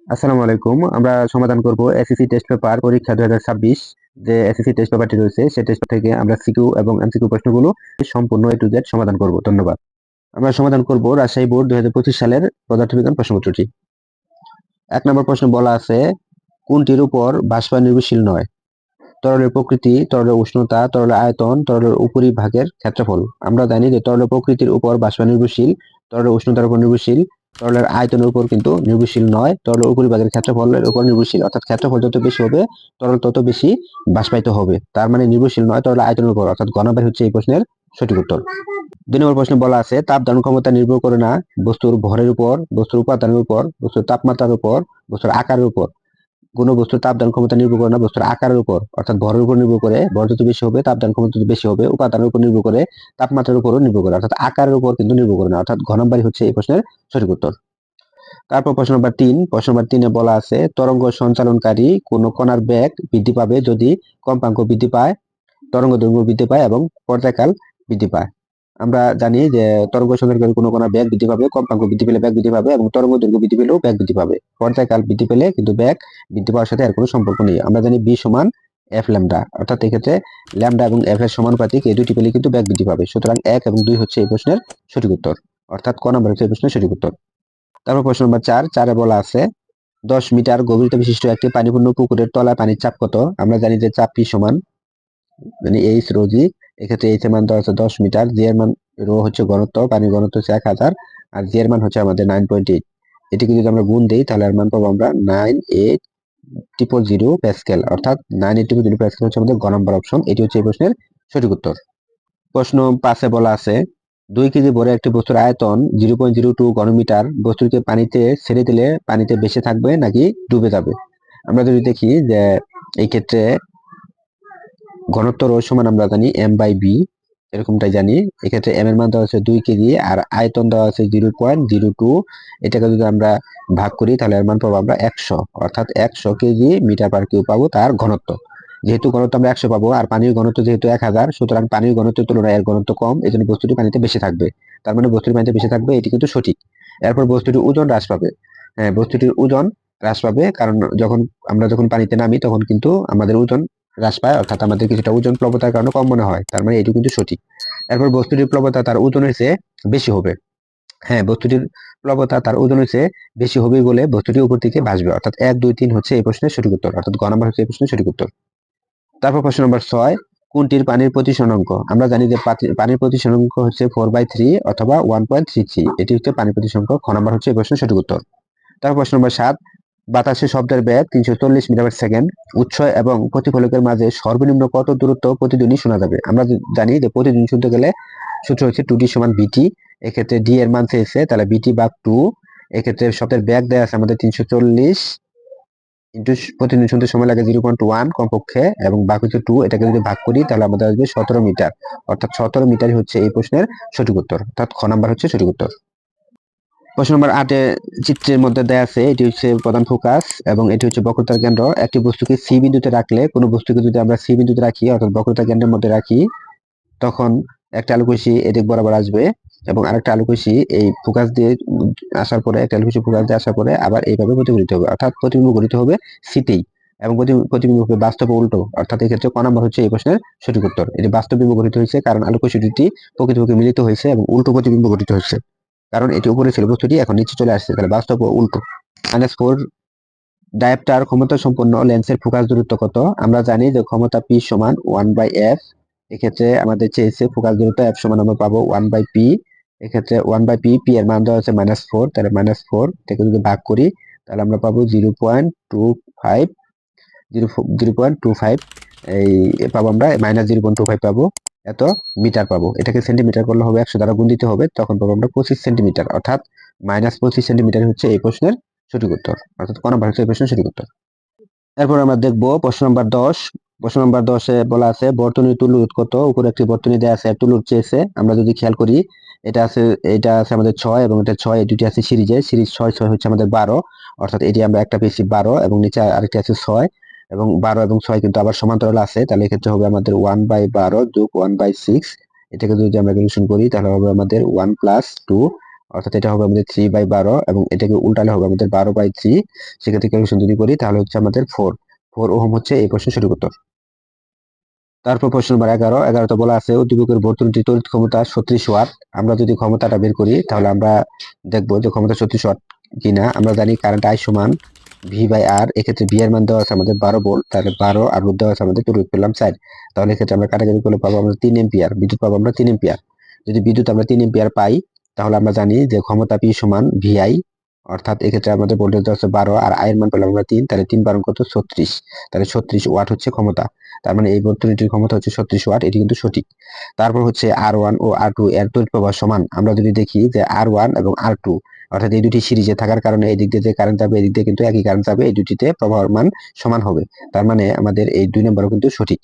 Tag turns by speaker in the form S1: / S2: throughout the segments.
S1: আসসালামু আলাইকুম। আমরা সমাধান করব এসএসসি টেস্ট পেপার পরীক্ষা 2026। যে এসএসসি টেস্ট পেপারটি রয়েছে সেই টেস্ট থেকে আমরা সিকিউ এবং এমসিকিউ প্রশ্নগুলো সম্পূর্ণ এ টু জেড সমাধান করব। ধন্যবাদ। আমরা সমাধান করব রাজশাহী বোর্ড 2025 সালের পদার্থবিজ্ঞান প্রশ্নপত্রটি। 1 নম্বর প্রশ্ন বলা আছে, কোনটির উপর বাষ্প নির্ভরশীল নয়? তরলের প্রকৃতি, তরলের উষ্ণতা, তরলের আয়তন, তরলের উপরিভাগের ক্ষেত্রফল। আমরা জানি যে তরলের প্রকৃতির উপর বাষ্প নির্ভরশীল, তরলের উষ্ণতার উপর নির্ভরশীল, তরলের আয়তনের উপর কিন্তু নির্ভরশীল নয়, তরলের উপরিভাগের ক্ষেত্রফলের উপর নির্ভরশীল। অর্থাৎ ক্ষেত্রফল যত বেশি হবে তরল তত বেশি বাষ্পায়িত হবে, তার মানে নির্ভরশীল নয় তরলের আয়তনের উপর। অর্থাৎ ঘ নাম্বার হচ্ছে এই প্রশ্নের সঠিক উত্তর। 2 নম্বর প্রশ্নে বলা আছে, তাপ ধারণ ক্ষমতা নির্ভর করে না বস্তুর ভরের উপর, বস্তুর উপাদানের উপর, বস্তুর তাপমাত্রার উপর, বস্তুর আকারের উপর। কোনো বস্তুর তাপদান ক্ষমতা নির্ভর করে না বস্তুর আকারের উপর, অর্থাৎ ভরের উপর নির্ভর করে। ভর যত বেশি হবে তাপদান ক্ষমতা তত বেশি হবে। উপাদানের উপর নির্ভর করে, তাপমাত্রার উপরও নির্ভর করে, অর্থাৎ আকারের উপর কিন্তু নির্ভর করে না। অর্থাৎ ঘ নম্বরই হচ্ছে এই প্রশ্নের সঠিক উত্তর। তারপর প্রশ্ন নম্বর 3। প্রশ্ন নম্বর 3-এ বলা আছে, তরঙ্গ সঞ্চালনকারী কোন কণার বেগ বৃদ্ধি পাবে যদি কম্পাঙ্ক বৃদ্ধি পায়, তরঙ্গ দৈর্ঘ্য বৃদ্ধি পায় এবং পর্যায়কাল বৃদ্ধি পায়। আমরা জানি যে তরঙ্গ সঞ্চালনকারী কোনো কোনো বেগ বৃদ্ধি পাবে, কম্পাঙ্ক বৃদ্ধি পেলে বেগ বৃদ্ধি পাবে এবং তরঙ্গ দৈর্ঘ্য বৃদ্ধি পেলেও বেগ বৃদ্ধি পাবে। পর্যায়কাল বৃদ্ধি পেলে কিন্তু বেগ বৃদ্ধি পাওয়ার সাথে এর কোনো সম্পর্ক নেই। আমরা জানি বি সমান এফ ল্যামডা, অর্থাৎ এক্ষেত্রে ল্যামডা এবং এফ এর সমানুপাতিক, এই দুটি পেলে কিন্তু বেগ বৃদ্ধি পাবে। সুতরাং 1 এবং 2 হচ্ছে এই প্রশ্নের সঠিক উত্তর, অর্থাৎ ক নম্বর হচ্ছে এই প্রশ্নের সঠিক উত্তর। তারপর প্রশ্ন নম্বর 4-এ বলা আছে, 10 মিটার গভীরতা বিশিষ্ট একটি পানিপূর্ণ পুকুরের তলায় পানির চাপ কত? আমরা জানি যে চাপ পি সমান মানে এইচ রো জি। এক্ষেত্রে এইচ এর মান দেওয়া আছে 10 মিটার, জি এর মান রো হচ্ছে ঘনত্ব, পানির ঘনত্ব হচ্ছে 1000, আর জি এর মান হচ্ছে আমাদের 9.8। এটিকে যদি আমরা গুণ দেই তাহলে এর মান পাবো আমরা 98000 প্যাসকেল, অর্থাৎ 98000 প্যাসকেল হচ্ছে আমাদের গ নম্বর অপশন। এটি হচ্ছে এই প্রশ্নের সঠিক উত্তর। প্রশ্ন 5-এ বলা আছে, 2 কেজি ভরে একটি বস্তুর আয়তন 0.02 ঘনমিটার, বস্তুকে পানিতে ছেড়ে দিলে পানিতে ভেসে থাকবে নাকি ডুবে যাবে? আমরা যদি দেখি যে এই ক্ষেত্রে ঘনত্ব রো সমান আমরা জানি এম বাই বি, এরকমটাই জানি। এক্ষেত্রে এম এর মান দেওয়া আছে 2 কেজি আর আয়তন দেওয়া আছে 0.02। এটাকে যদি আমরা ভাগ করি তাহলে এর মান পাবো আমরা 100, অর্থাৎ 100 কেজি মিটার পার কিউব পাবো তার ঘনত্ব। যেহেতু ঘনত্ব আমরা 100 পাবো আর পানির ঘনত্ব যেহেতু 1000, সুতরাং পানির ঘনত্বের তুলনায় এর ঘনত্ব কম, এই জন্য বস্তুটি পানিতে বেশি থাকবে। তার মানে বস্তুটি পানিতে বেশি থাকবে, এটি কিন্তু সঠিক। এরপর বস্তুটির ওজন হ্রাস পাবে। হ্যাঁ, বস্তুটির ওজন হ্রাস পাবে, কারণ আমরা যখন পানিতে নামি তখন কিন্তু আমাদের ওজন হ্রাস পায়, অর্থাৎ আমাদের কিছুটা ওজন প্লবতার কারণে কম মনে হয়, তার মানে এটি কিন্তু সঠিক। এরপর বস্তুটির প্লবতা তার ওজনের চেয়ে বেশি হবে। হ্যাঁ, বস্তুটির প্লবতা তার ওজনের চেয়ে বেশি হবে বলে বস্তুটি উপর দিকে ভাসবে, অর্থাৎ 1, 2, 3 হচ্ছে এই প্রশ্নের সঠিক উত্তর, অর্থাৎ গ নম্বর হচ্ছে এই প্রশ্নের সঠিক উত্তর। তারপর প্রশ্ন নম্বর 6, কোনটির পানির প্রতিসরণাঙ্ক? আমরা জানি যে পানির প্রতিসরণাঙ্ক হচ্ছে 4/3 অথবা 1.33। এটি হচ্ছে পানির প্রতিসরণাঙ্ক। খ নম্বর হচ্ছে এই প্রশ্নের সঠিক উত্তর। তারপর প্রশ্ন নম্বর 7, বাতাসে শব্দের বেগ 340 মিটার পার সেকেন্ড, উৎস এবং প্রতিফলকের মাঝে সর্বনিম্ন কত দূরত্ব প্রতিধ্বনি শোনা যাবে? আমরা জানি যে প্রতিধ্বনি শুনতে গেলে সূত্র হচ্ছে 2d সমান vt। এক্ষেত্রে d এর মান চেয়েছে, তাহলে vt ভাগ 2। এক্ষেত্রে শব্দের বেগ দেওয়া আছে আমাদের 340 ইন্টু প্রতিধ্বনি শুনতে সময় লাগে 0.1 কমপক্ষে এবং ভাগ হচ্ছে 2। এটাকে যদি ভাগ করি তাহলে আমাদের আসবে 17 মিটার, অর্থাৎ 17 মিটারই হচ্ছে এই প্রশ্নের সঠিক উত্তর, অর্থাৎ খ নাম্বার হচ্ছে সঠিক উত্তর। প্রশ্ন নম্বর 8-এ চিত্রের মধ্যে দেয়া আছে, এটি হচ্ছে প্রধান ফোকাস এবং এটি হচ্ছে বক্রতার কেন্দ্র। একটি বস্তুকে সি বিন্দুতে রাখলে, কোনো বস্তুকে যদি আমরা সি বিন্দুতে রাখি অর্থাৎ বক্রতার কেন্দ্রের মধ্যে রাখি, তখন একটা আলোকরশ্মি এদিক বরাবর আসবে এবং আরেকটা আলোকরশ্মি এই ফোকাস দিয়ে আসার পরে, একটা আলোকরশ্মি ফোকাস দিয়ে আসার পরে আবার এইভাবে প্রতিফলিত হবে, অর্থাৎ প্রতিবিম্ব গঠিত হবে সিতেই এবং প্রতিবিম্ব হবে বাস্তব উল্টো, অর্থাৎ এই ক্ষেত্রে ক নাম্বার হচ্ছে এই প্রশ্নের সঠিক উত্তর। এটি বাস্তব বিম্ব গঠিত হয়েছে কারণ আলোকরশ্মি দুটি প্রকৃতপক্ষে মিলিত হয়েছে এবং উল্টো প্রতিবিম্ব গঠিত হয়েছে, কারণ এটি উপরে ছিল বস্তুটি এখন নিচে চলে আসছে, তাহলে বাস্তব ও উল্টো। -4, ডায়োপ্টার ক্ষমতা সম্পন্ন লেন্সের ফোকাস দূরত্ব কত? আমরা জানি যে ক্ষমতা P সমান 1/f। এক্ষেত্রে আমাদের চেয়েছে ফোকাস দূরত্ব f সমান আমরা পাবো 1/p। এক্ষেত্রে 1/p, p এর মান দেওয়া আছে -4, তাহলে -4 থেকে যদি ভাগ করি তাহলে আমরা পাবো 0.25, 0.25 এই পাবো আমরা, -0.25 পাবো, এত মিটার পাবো। এটাকে সেন্টিমিটার করলে হবে 100 দ্বারা গুণ দিতে হবে, তখন পাবো আমরা 25 সেন্টিমিটার, অর্থাৎ -25 সেন্টিমিটার হচ্ছে এই প্রশ্নের সঠিক উত্তর, অর্থাৎ কোন নাম্বার হচ্ছে এই প্রশ্নের সঠিক উত্তর। এরপর আমরা দেখবো প্রশ্ন নাম্বার 10। প্রশ্ন নাম্বার 10-এ বলা আছে, বর্তনীর তুল্য রোধ কত? উপরে একটি বর্তনী দেওয়া আছে, তুল্য রোধ চেয়েছে। আমরা যদি খেয়াল করি এটা আছে আমাদের 6 এবং এটা 6, এই দুটি আছে সিরিজে, সিরিজ 6 6 হচ্ছে আমাদের 12, অর্থাৎ এটি আমরা একটা পেয়েছি 12 এবং নিচে আরেকটি আছে 6 এবং 12 এবং 6 কিন্তু আবার সমান্তরাল আছে, তাহলে এক্ষেত্রে হবে আমাদের 1/12 যোগ 1/6। এটাকে যদি আমরা ক্যালকুলেশন করি তাহলে হবে আমাদের 1 + 2, অর্থাৎ এটা হবে আমাদের 3/12 এবং এটাকে উল্টালে হবে আমাদের 12/3। সেক্ষেত্রে ক্যালকুলেশন যদি করি তাহলে হচ্ছে আমাদের 4 ওহম হচ্ছে এই প্রশ্নের সঠিক উত্তর। তারপর প্রশ্ন নম্বর 11তে বলা আছে উদ্দীপকের বর্তনীটির তড়িৎ ক্ষমতা 36 ওয়াট। আমরা যদি ক্ষমতাটা বের করি তাহলে আমরা দেখবো যে ক্ষমতা 36 ওয়াট কিনা। আমরা জানি কারেন্ট I সমান V/R। এক্ষেত্রে ভি এর মান দেওয়া আছে আমাদের 12 ভোল্ট, তাহলে 12 আর রোধ দেওয়া আছে আমাদের তড়িৎ পেলাম 4। তাহলে এক্ষেত্রে আমরা কাটাকাটি করলে পাবো আমরা 3 এম্পিয়ার, বিদ্যুৎ পাবো আমরা 3 এম্পিয়ার। যদি বিদ্যুৎ আমরা 3 এম্পিয়ার পাই তাহলে আমরা জানি যে ক্ষমতা P সমান VI, অর্থাৎ এক্ষেত্রে আমাদের ভোল্টেজ দেওয়া আছে 12 আর I এর মান পেলাম আমরা 3, তাহলে 3 12 কত 36, তাহলে 36 ওয়াট হচ্ছে ক্ষমতা। তার মানে এই বর্তনীটির ক্ষমতা হচ্ছে 36 ওয়াট, এটি কিন্তু সঠিক। তারপর হচ্ছে R1 ও R2 এর তড়িৎ প্রবাহ সমান। আমরা যদি দেখি যে R1 এবং R2 অর্থাৎ এই দুটি সিরিজে থাকার কারণে এই দিক দিয়ে যে কারেন্ট যাবে এদিক দিয়ে কিন্তু একই কারেন্ট যাবে, এই দুটিতে প্রবাহের মান সমান হবে। তার মানে আমাদের এই 2 নম্বরও কিন্তু সঠিক।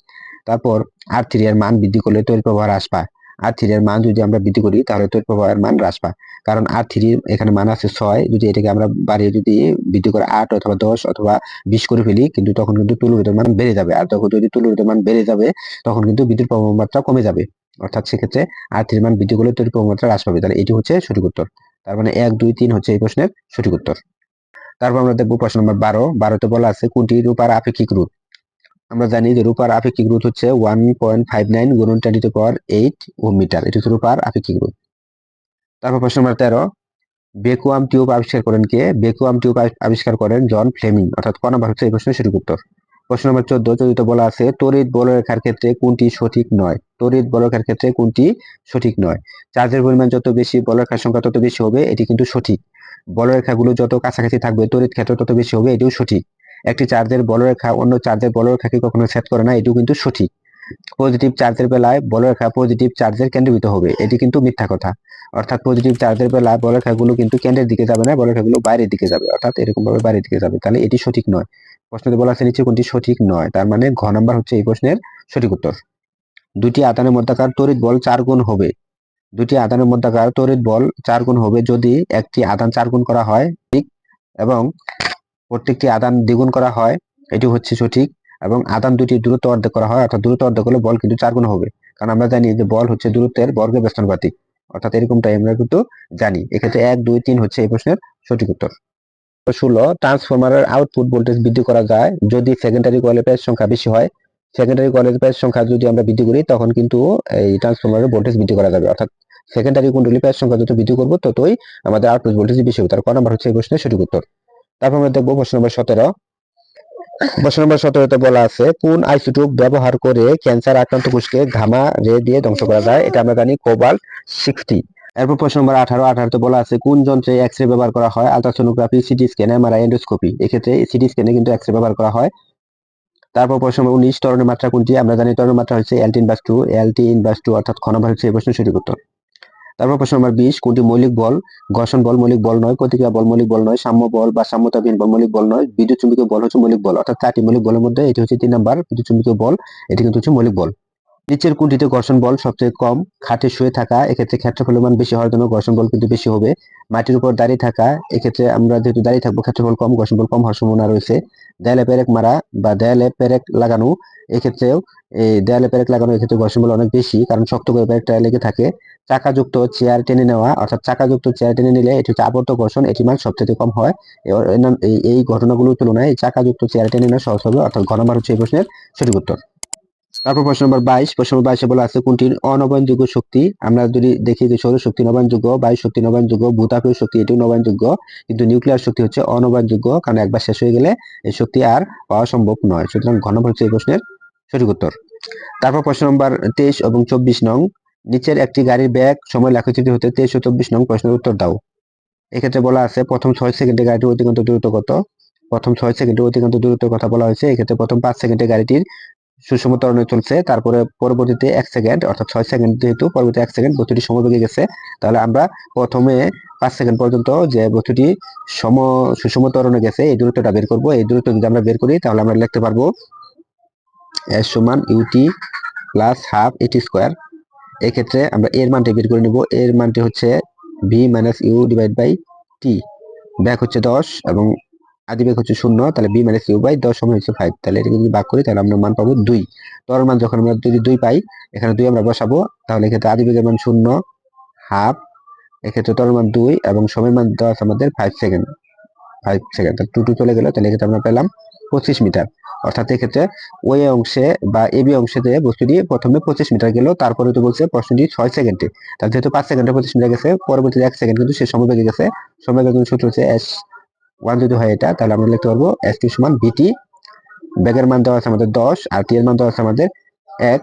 S1: তারপর R3 এর মান বৃদ্ধি করলে তড়িৎ প্রবাহ হ্রাস পায়। R3 এর মান যদি আমরা বৃদ্ধি করি তাহলে তড়িৎ প্রবাহের মান হ্রাস পায়, কারণ R3 এখানে মান আছে 6, যদি এটাকে আমরা বাড়িয়ে যদি বৃদ্ধি করে 8 অথবা 10 অথবা 20 করে ফেলি কিন্তু তখন কিন্তু তুল্য রোধের মান বেড়ে যাবে, আর তখন যদি তুল্য রোধের মান বেড়ে যাবে তখন কিন্তু বিদ্যুৎ প্রবাহ মাত্রা কমে যাবে। অর্থাৎ সেক্ষেত্রে R3 মান বৃদ্ধি করলে তড়িৎ প্রবাহ মাত্রা হ্রাস পাবে। তাহলে এটি হচ্ছে সঠিক উত্তর। তার মানে 1 2 3 হচ্ছে এই প্রশ্নের সঠিক উত্তর। তারপর আমরা দেখবো প্রশ্ন নম্বর 12তে বলা আছে কোনটি রূপার আপেক্ষিক রোধ। আমরা জানি যে রূপার আপেক্ষিক রোধ হচ্ছে 1.59 গুণন 10⁸8 ওহম মিটার, এটি হচ্ছে রূপার আপেক্ষিক রোধ। তারপর প্রশ্ন নম্বর 13, ভ্যাকুয়াম টিউব আবিষ্কার করেন কে? ভ্যাকুয়াম টিউব আবিষ্কার করেন জন ফ্লেমিং, অর্থাৎ ক নাম্বার হচ্ছে এই প্রশ্নের সঠিক উত্তর। প্রশ্ন নম্বর 14 বলা আছে তড়িৎ বলরেখার ক্ষেত্রে কোনটি সঠিক নয়। তড়িৎ বলরেখার ক্ষেত্রে কোনটি সঠিক নয়? চার্জের পরিমাণ যত বেশি বলরেখার সংখ্যা তত বেশি হবে, এটি কিন্তু সঠিক। বলরেখাগুলো যত কাছাকাছি থাকবে তড়িৎ ক্ষেত্র তত বেশি হবে, এটিও সঠিক। একটি চার্জের বলরেখা অন্য চার্জের বলরেখাকে কখনো ছেদ করে না, এটিও কিন্তু সঠিক। পজিটিভ চার্জের বেলায় বলরেখা পজিটিভ চার্জের কেন্দ্রীভূত হবে, এটি কিন্তু মিথ্যা কথা। অর্থাৎ পজিটিভ চার্জের বেলায় বলরেখাগুলো কিন্তু কেন্দ্রের দিকে যাবে না, বলরেখাগুলো বাইরের দিকে যাবে, অর্থাৎ এরকম ভাবে বাইরের দিকে যাবে। তাহলে এটি সঠিক নয়। প্রশ্নতে বলা আছে নিচে কোনটি সঠিক নয়, তার মানে ঘ নাম্বার হচ্ছে এই প্রশ্নের সঠিক উত্তর। দুটি আধানের মধ্যকার তড়িৎ বল 4 গুণ হবে। দুটি আধানের মধ্যকার তড়িৎ বল 4 গুণ হবে যদি একটি আধান 4 গুণ করা হয় ঠিক, এবং প্রত্যেকটি আধান দ্বিগুণ করা হয়, এটি হচ্ছে সঠিক। এবং আধান দুটি দূরত্ব অর্ধেক করা হয়, অর্থাৎ দূরত্ব অর্ধেক হলে বল কিন্তু 4 গুণ হবে, কারণ আমরা জানি যে বল হচ্ছে দূরত্বের বর্গের ব্যস্তানুপাতিক, অর্থাৎ এরকমটাই আমরা কিন্তু জানি। এক্ষেত্রে 1 2 3 হচ্ছে এই প্রশ্নের সঠিক উত্তর। 16, ট্রান্সফরমারের আউটপুট ভোল্টেজ বৃদ্ধি করা যায় যদি সেকেন্ডারি কয়েলের প্যাচ সংখ্যা বেশি হয়। সেকেন্ডারি কয়েলের প্যাচ সংখ্যা যদি আমরা বৃদ্ধি করি তখন কিন্তু এই ট্রান্সফরমারের ভোল্টেজ বৃদ্ধি করা যাবে, অর্থাৎ সেকেন্ডারি কুণ্ডলী প্যাচ সংখ্যা যত বৃদ্ধি করবো ততই আমাদের আউটপুট ভোল্টেজ বেশি হবে। তার ক নাম্বার হচ্ছে এই প্রশ্নের সঠিক উত্তর। তারপর আমরা দেখবো প্রশ্ন নম্বর 17। প্রশ্ন নম্বর 17তে বলা আছে কোন আইসোটোপ ব্যবহার করে ক্যান্সার আক্রান্ত কোষকে গামা রে দিয়ে ধ্বংস করা যায়। এটা আমরা জানি কোবাল্ট-60। এরপর প্রশ্ন নম্বর 18তে বলা আছে কোন যন্ত্রে এক্স-রে ব্যবহার করা হয়। Ultrasonography, CT scan, MRI, endoscopy. এক্ষেত্রে সিটি স্ক্যানে কিন্তু এক্স-রে ব্যবহার করা হয়। তারপর প্রশ্ন নম্বর 19, ত্বরণের মাত্রা কোনটি। আমরা জানি ত্বরণের মাত্রা হচ্ছে LT/2, LT/2, অর্থাৎ খ নাম্বার হচ্ছে এই প্রশ্নের সঠিক উত্তর। তারপর প্রশ্ন নম্বর 20, কোনটি মৌলিক বল। ঘর্ষণ বল মৌলিক বল নয়, প্রতিক্রিয়া বল মৌলিক বল নয়, সাম্য বল বা সাম্যতাবিহীন বল মৌলিক বল নয়, বিদ্যুৎ চুম্বকীয় বল হচ্ছে মৌলিক বল। অর্থাৎ 4টি মৌলিক বলের মধ্যে এটি হচ্ছে 3 নাম্বার বিদ্যুৎ চুম্বকীয় বল, এটি কিন্তু হচ্ছে মৌলিক বল। নিচের কোনটিতে ঘর্ষণ বল সবচেয়ে কম। খাটে শুয়ে থাকা, এক্ষেত্রে ক্ষেত্রফলের মান বেশি হওয়ার জন্য ঘর্ষণ বল কিন্তু বেশি হবে। মাটির উপর দাঁড়িয়ে থাকা, এক্ষেত্রে আমরা যেহেতু দাঁড়িয়ে থাকবো ক্ষেত্রফল কম, ঘর্ষণ বল কম হওয়ার সম্ভাবনা রয়েছে। দেয়ালে পেরেক মারা বা দেয়ালে পেরেক লাগানো, এক্ষেত্রেও এই দেয়ালে পেরেক লাগানো এক্ষেত্রে ঘর্ষণ বল অনেক বেশি, কারণ শক্ত করে পেরেকটা লেগে থাকে। চাকাযুক্ত চেয়ার টেনে নেওয়া, অর্থাৎ চাকাযুক্ত চেয়ার টেনে নিলে এটি হচ্ছে আবর্ত ঘর্ষণ, এটি মান সবচেয়ে কম হয়। এই ঘটনাগুলোর তুলনায় চাকাযুক্ত চেয়ার টেনে নেওয়া সহজ হবে, অর্থাৎ ঘ নাম্বার হচ্ছে এই প্রশ্নের সঠিক উত্তর। তারপর প্রশ্ন নম্বর 22। প্রশ্ন নম্বর 22 বলা আছে কোনটি অনবায়নযোগ্য শক্তি। আমরা যদি দেখি যে সৌর শক্তি নবায়নযোগ্য, বায়ু শক্তি নবায়নযোগ্য, ভূতাপীয় শক্তি এটিও নবায়নযোগ্য, কিন্তু নিউক্লিয়ার শক্তি হচ্ছে অনবায়নযোগ্য, কারণ একবার শেষ হয়ে গেলে এই শক্তি আর পাওয়া সম্ভব নয়। সুতরাং ঘ নম্বর হচ্ছে এই প্রশ্নের সঠিক উত্তর। তারপর প্রশ্ন নম্বর 23 এবং 24 নং, নিচের একটি গাড়ির ব্যাগ সময় লেখচিত্র হতে 23 ও 24 নং প্রশ্নের উত্তর দাও। এক্ষেত্রে বলা আছে প্রথম 6 সেকেন্ডে গাড়িটির অতিক্রান্ত দূরত্ব কত। প্রথম 6 সেকেন্ডে অতিক্রান্ত দূরত্বের কথা বলা হয়েছে। এক্ষেত্রে প্রথম 5 সেকেন্ডে গাড়িটির সুষম ত্বরণে চলছে, তারপরে পরবর্তীতে 1 সেকেন্ড, অর্থাৎ 6 সেকেন্ড যেহেতু পরবর্তী 1 সেকেন্ড বস্তুটি সমবেগে গেছে, তাহলে আমরা প্রথমে 5 সেকেন্ড পর্যন্ত যে বস্তুটি সুষম ত্বরণে গেছে এই দূরত্বটা বের করব। এই দূরত্ব যদি আমরা বের করি তাহলে আমরা লিখতে পারবো s সমান ut প্লাস হাফ এটি স্কোয়ার। এক্ষেত্রে আমরা এর মানটি বের করে নিব। এর মানটি হচ্ছে v minus u divide by t. ব্যাক হচ্ছে 10 এবং আদি বেগ হচ্ছে 0, তাহলে b মাইনাস ইউ বাই 10 সমান হচ্ছে 5। তাহলে এটাকে যদি ভাগ করি তাহলে আমরা মান পাবো 2। ত্বরণ মান যখন আমরা যদি 2 পাই, এখানে 2 আমরা বসাবো, তাহলে এক্ষেত্রে আদি বেগের মান 0, হাফ এক্ষেত্রে ত্বরণ মান 2 এবং সময়ের মান দেওয়া আছে আমাদের 5 সেকেন্ড। 5 সেকেন্ড, 2 চলে গেল, তাহলে এক্ষেত্রে আমরা পেলাম 25 মিটার। অর্থাৎ এক্ষেত্রে ওই অংশে বা এবি অংশেতে বস্তুটি প্রথমে 25 মিটার গেল, তারপরে তো বলছে প্রশ্নটি 6 সেকেন্ডে, তাহলে যেহেতু 5 সেকেন্ডে 25 মিটার গেছে, পরবর্তীতে 1 সেকেন্ড কিন্তু সে সমবেগে গেছে। সমবেগের সূত্র হচ্ছে s1 যদি হয় এটা, তাহলে আমরা লিখতে পারবো s2 সমান vt। বেগের মান দেওয়া আছে আমাদের 10 আর টি এর মান দেওয়া আছে আমাদের 1,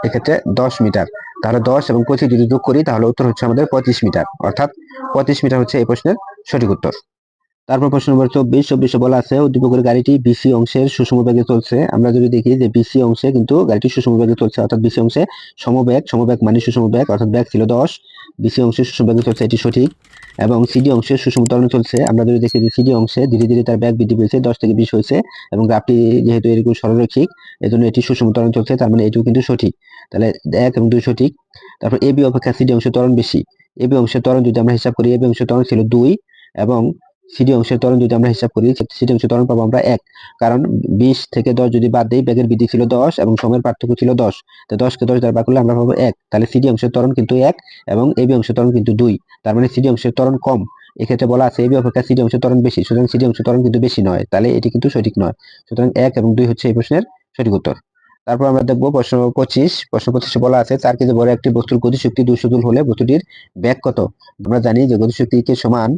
S1: এক্ষেত্রে 10 মিটার। তাহলে 10 এবং 25 যদি যোগ করি তাহলে উত্তর হচ্ছে আমাদের 35 মিটার। অর্থাৎ 35 মিটার হচ্ছে এই প্রশ্নের সঠিক উত্তর। তারপর প্রশ্ন নম্বর 24 বলা আছে উদ্দীপকের গাড়িটি বিসি অংশের সুষম বেগে চলছে। আমরা যদি দেখি যে বিসি অংশে কিন্তু গাড়িটি সুষম বেগে চলছে, অর্থাৎ বিসি অংশে সমবেগ মানে সুষম বেগ, অর্থাৎ বেগ ছিল 10, বিসি অংশে সুষম বেগে চলছে, এটি সঠিক। এবং সিডি অংশে সুষম ত্বরণে চলছে। আমরা যদি দেখি যে সিডি অংশে ধীরে ধীরে তার বেগ বৃদ্ধি পেয়েছে, 10 থেকে 20 হয়েছে, এবং গ্রাফটি যেহেতু এরকম সরলরৈখিক এজন্য এটি সুষম ত্বরণে চলছে, তার মানে এটিও কিন্তু সঠিক। তাহলে 1 এবং 2 সঠিক। তারপর এবি অপেক্ষা সিডি অংশের ত্বরণ বেশি। এবি অংশের ত্বরণ যদি আমরা হিসাব করি, এবি অংশের ত্বরণ ছিল 2 এবং সিডি অংশের ত্বরণ যদি আমরা হিসাব করি, সিডি অংশের ত্বরণ পাবো আমরা 1। কারণ 20 থেকে 10 যদি বাদ দেই, বেগের বৃদ্ধি ছিল 10 এবং সময়ের পার্থক্য ছিল 10, তো 10 কে 10 দ্বারা ভাগ করলে আমরা পাবো 1। তাহলে সিডি অংশের ত্বরণ কিন্তু 1 এবং এবি অংশের ত্বরণ কিন্তু 2, তার মানে সিডি অংশের ত্বরণ কম। এক্ষেত্রে বলা আছে এবি অপেক্ষা সিডি অংশের ত্বরণ বেশি, সুতরাং সিডি অংশের ত্বরণ কিন্তু বেশি নয়, তাহলে এটি কিন্তু সঠিক নয়। সুতরাং 1 এবং 2 হচ্ছে এই প্রশ্নের সঠিক উত্তর। তারপর আমরা দেখবো প্রশ্ন 25। প্রশ্ন 25 বলা আছে 4 কেজি বড় একটি বস্তুর গতিশক্তি 200 জুল হলে বস্তুটির বেগ কত? আমরা জানি যে গতিশক্তি কে সমান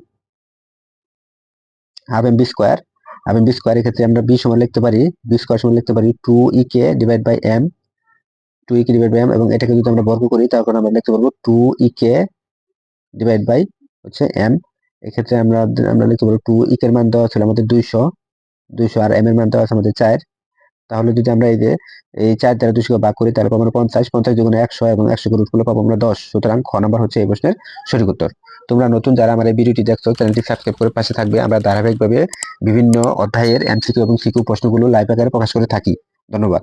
S1: half m v square. Half m v square এক্ষেত্রে আমরা বি সমান লিখতে পারি, বি স্কোয়ার সমান লিখতে পারি 2e কে ডিভাইড বাই এম, 2e কে ডিভাইড বাই এম, এবং এটাকে যদি আমরা বর্গ করি তারপর আমরা লিখতে পারবো 2e কে ডিভাইড বাই হচ্ছে এম। এক্ষেত্রে আমরা আমরা লিখতে পারবো 2e এর মান দেওয়া ছিল আমাদের 200 আর এম এর মান দেওয়া আছে আমাদের 4। তাহলে যদি আমরা এই যে এই 4 দ্বারা 200 কে ভাগ করি তাহলে পাবো আমরা 50 দুগুণে 100 এবং 100 কে রুট করলে পাবো আমরা 10। সুতরাং খ নাম্বার হচ্ছে এই প্রশ্নের সঠিক উত্তর। তোমরা নতুন যারা আমার এই ভিডিওটি দেখছো, চ্যানেলটি সাবস্ক্রাইব করে পাশে থাকবে। আমরা ধারাবাহিকভাবে বিভিন্ন অধ্যায়ের এমসিকিউ এবং সিকিউ প্রশ্নগুলো লাইভ আকারে প্রকাশ করে থাকি। ধন্যবাদ।